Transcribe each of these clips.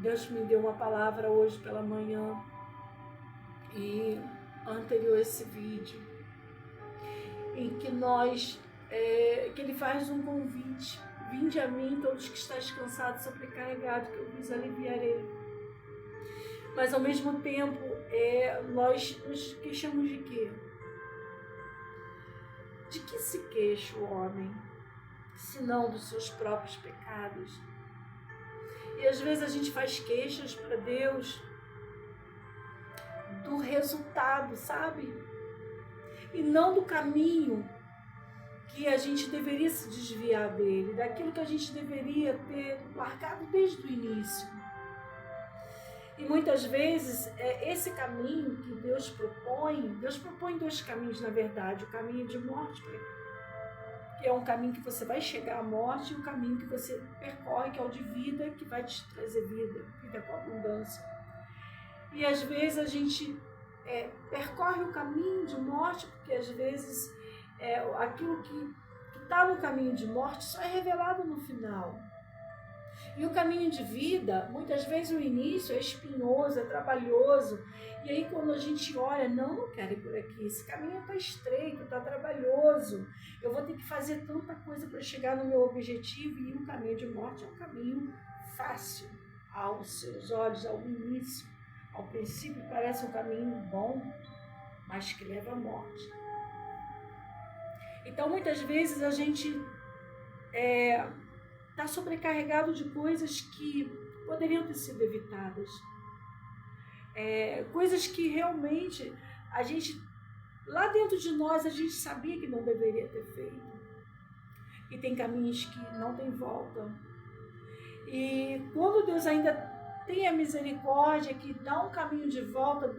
Deus me deu uma palavra hoje pela manhã e anterior a esse vídeo, em que que Ele faz um convite: vinde a mim todos que estáis cansados e sobrecarregados, que eu vos aliviarei. Mas ao mesmo tempo, nós nos queixamos de quê? De que se queixa o homem, senão dos seus próprios pecados? E às vezes a gente faz queixas para Deus do resultado, sabe? E não do caminho que a gente deveria se desviar dele, daquilo que a gente deveria ter largado desde o início. E muitas vezes, esse caminho que Deus propõe dois caminhos, na verdade: o caminho de morte, que é um caminho que você vai chegar à morte, e o caminho que você percorre, que é o de vida, que vai te trazer vida com abundância. E às vezes a gente percorre o caminho de morte, porque às vezes aquilo que está no caminho de morte só é revelado no final. E o caminho de vida, muitas vezes o início é espinhoso, é trabalhoso. E aí quando a gente olha, não quero ir por aqui, esse caminho está estreito, está trabalhoso. Eu vou ter que fazer tanta coisa para chegar no meu objetivo. E o caminho de morte é um caminho fácil aos seus olhos, ao início. Ao princípio parece um caminho bom, mas que leva à morte. Então muitas vezes a gente está sobrecarregado de coisas que poderiam ter sido evitadas. Coisas que realmente a gente, lá dentro de nós, a gente sabia que não deveria ter feito. E tem caminhos que não tem volta. E quando Deus ainda tem a misericórdia, que dá um caminho de volta,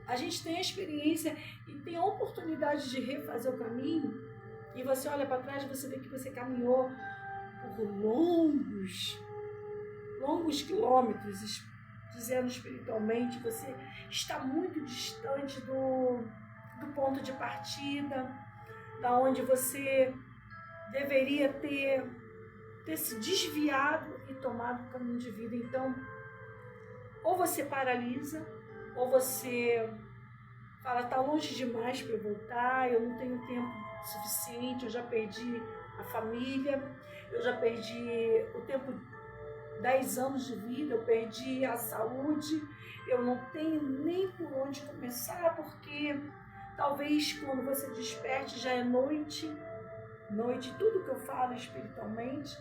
a gente tem a experiência e tem a oportunidade de refazer o caminho, e você olha para trás e você vê que você caminhou por longos quilômetros, dizendo espiritualmente, você está muito distante do ponto de partida, da onde você deveria ter se desviado e tomado o caminho de vida. Então, ou você paralisa, ou você fala: está longe demais para eu voltar, eu não tenho tempo suficiente, eu já perdi a família, eu já perdi o tempo, 10 anos de vida, eu perdi a saúde, eu não tenho nem por onde começar, porque talvez quando você desperte já é noite, tudo que eu falo espiritualmente,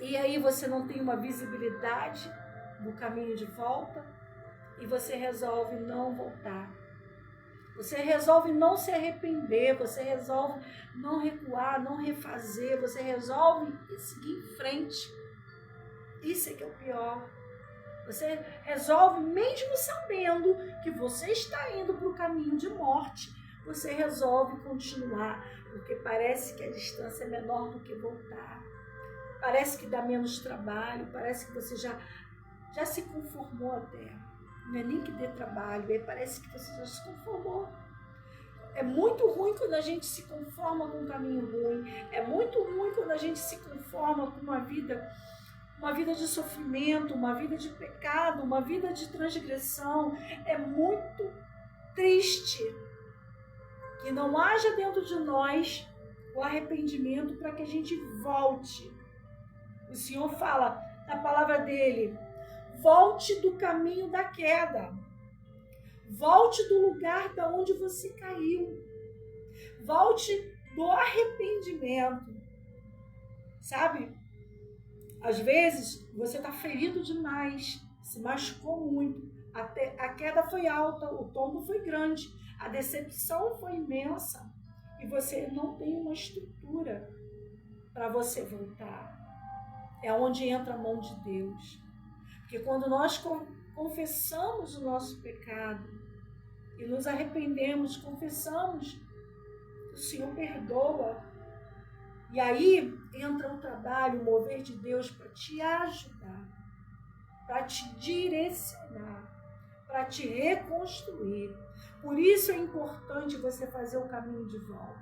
e aí você não tem uma visibilidade no caminho de volta, e você resolve não voltar. Você resolve não se arrepender, você resolve não recuar, não refazer, você resolve seguir em frente. Isso é que é o pior. Você resolve, mesmo sabendo que você está indo para o caminho de morte, você resolve continuar, porque parece que a distância é menor do que voltar. Parece que dá menos trabalho, parece que você já se conformou até. Não é nem que dê trabalho, parece que você já se conformou. É muito ruim quando a gente se conforma com um caminho ruim. É muito ruim quando a gente se conforma com uma vida de sofrimento, uma vida de pecado, uma vida de transgressão. É muito triste que não haja dentro de nós o arrependimento para que a gente volte. O Senhor fala na palavra dele: volte do caminho da queda. Volte do lugar da onde você caiu. Volte do arrependimento. Sabe? Às vezes você está ferido demais, se machucou muito, a queda foi alta, o tombo foi grande, a decepção foi imensa e você não tem uma estrutura para você voltar. É onde entra a mão de Deus. Porque quando nós confessamos o nosso pecado e nos arrependemos, confessamos, o Senhor perdoa. E aí entra o trabalho, o mover de Deus para te ajudar, para te direcionar, para te reconstruir. Por isso é importante você fazer o caminho de volta.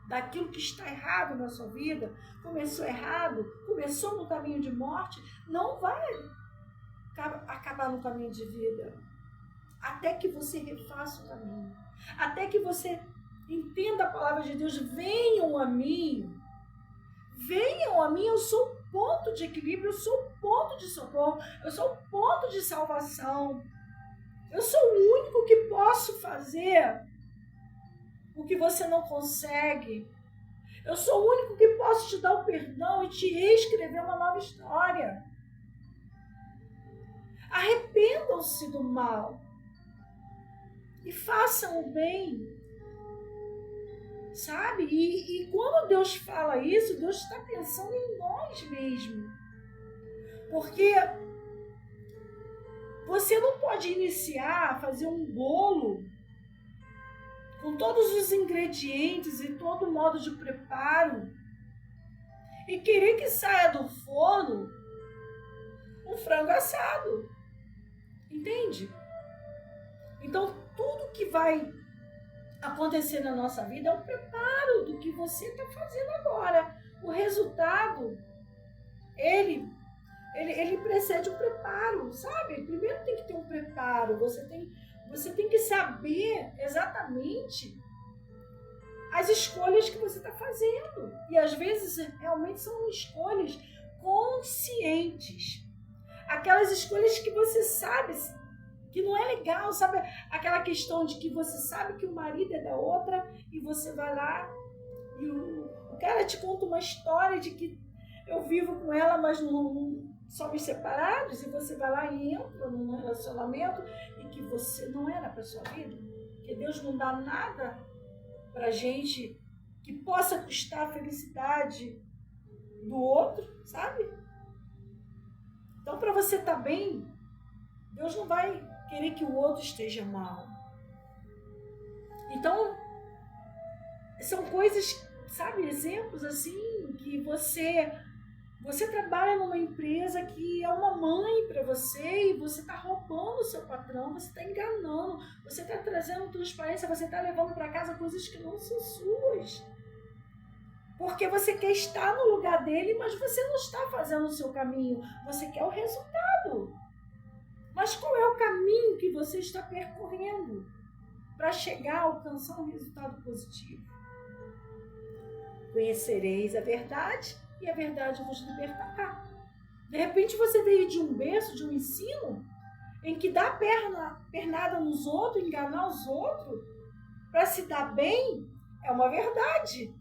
daquilo que está errado na sua vida, começou errado, começou no caminho de morte, não vai acabar no caminho de vida. Até que você refaça o caminho. Até que você entenda a palavra de Deus. Venham a mim, eu sou o ponto de equilíbrio, eu sou o ponto de socorro, eu sou o ponto de salvação. Eu sou o único que posso fazer o que você não consegue. Eu sou o único que posso te dar o perdão e te reescrever uma nova história. Arrependam-se do mal e façam o bem. Sabe? E quando Deus fala isso, Deus está pensando em nós mesmos. Porque você não pode iniciar, fazer um bolo com todos os ingredientes e todo o modo de preparo e querer que saia do forno um frango assado. Entende? Então, tudo que vai acontecer na nossa vida é um preparo do que você está fazendo agora. O resultado, ele precede o preparo, sabe? Primeiro tem que ter um preparo, você tem que saber exatamente as escolhas que você está fazendo. E às vezes realmente são escolhas conscientes. Aquelas escolhas que você sabe que não é legal, sabe? Aquela questão de que você sabe que o marido é da outra e você vai lá e o cara te conta uma história de que eu vivo com ela, mas não somos separados, e você vai lá e entra num relacionamento e que você não era para sua vida. Que Deus não dá nada pra gente que possa custar a felicidade do outro, sabe? Então, para você estar bem, Deus não vai querer que o outro esteja mal. Então, são coisas, sabe, exemplos assim, que você trabalha numa empresa que é uma mãe para você e você está roubando o seu patrão, você está enganando, você está trazendo transparência, você está levando para casa coisas que não são suas. Porque você quer estar no lugar dele, mas você não está fazendo o seu caminho, você quer o resultado. Mas qual é o caminho que você está percorrendo para chegar a alcançar um resultado positivo? Conhecereis a verdade e a verdade vos libertará. De repente você veio de um berço, de um ensino, em que dá pernada nos outros, enganar os outros, para se dar bem, é uma verdade.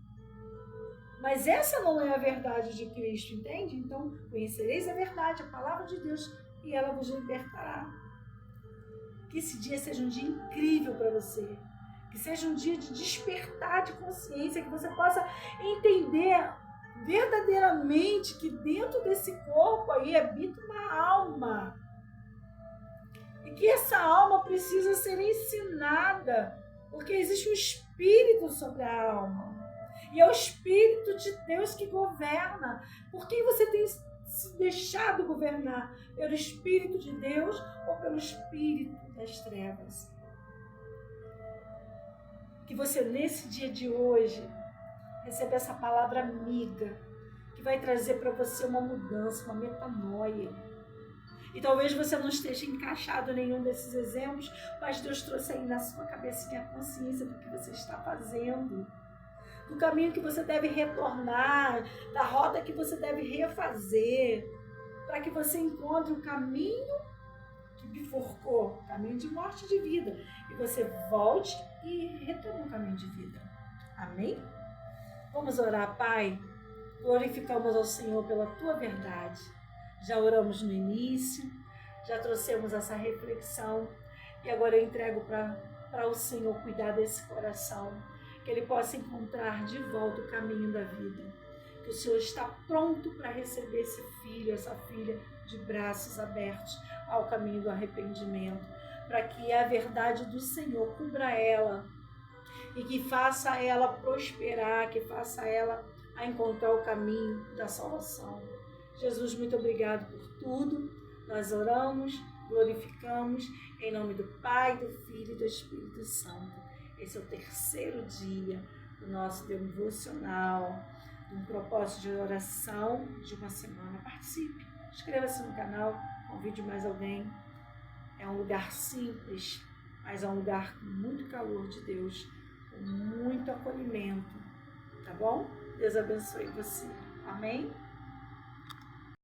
Mas essa não é a verdade de Cristo, entende? Então, conhecereis a verdade, a palavra de Deus, e ela vos libertará. Que esse dia seja um dia incrível para você. Que seja um dia de despertar de consciência, que você possa entender verdadeiramente que dentro desse corpo aí habita uma alma. E que essa alma precisa ser ensinada, porque existe um espírito sobre a alma. E é o Espírito de Deus que governa. Por quem você tem se deixado governar? Pelo Espírito de Deus ou pelo Espírito das trevas? Que você, nesse dia de hoje, receba essa palavra amiga, que vai trazer para você uma mudança, uma metanoia. E talvez você não esteja encaixado em nenhum desses exemplos, mas Deus trouxe aí na sua cabecinha a consciência do que você está fazendo, do caminho que você deve retornar, da rota que você deve refazer, para que você encontre o caminho que bifurcou, caminho de morte e de vida, e você volte e retorne o caminho de vida. Amém? Vamos orar, Pai. Glorificamos ao Senhor pela Tua verdade. Já oramos no início, já trouxemos essa reflexão, e agora eu entrego para o Senhor cuidar desse coração, que ele possa encontrar de volta o caminho da vida. Que o Senhor está pronto para receber esse filho, essa filha, de braços abertos ao caminho do arrependimento, para que a verdade do Senhor cubra ela e que faça ela prosperar, que faça ela a encontrar o caminho da salvação. Jesus, muito obrigado por tudo. Nós oramos, glorificamos, em nome do Pai, do Filho e do Espírito Santo. Esse é o terceiro dia do do nosso devocional, de um propósito de oração de uma semana. Participe, inscreva-se no canal, convide mais alguém. É um lugar simples, mas é um lugar com muito calor de Deus, com muito acolhimento, tá bom? Deus abençoe você. Amém?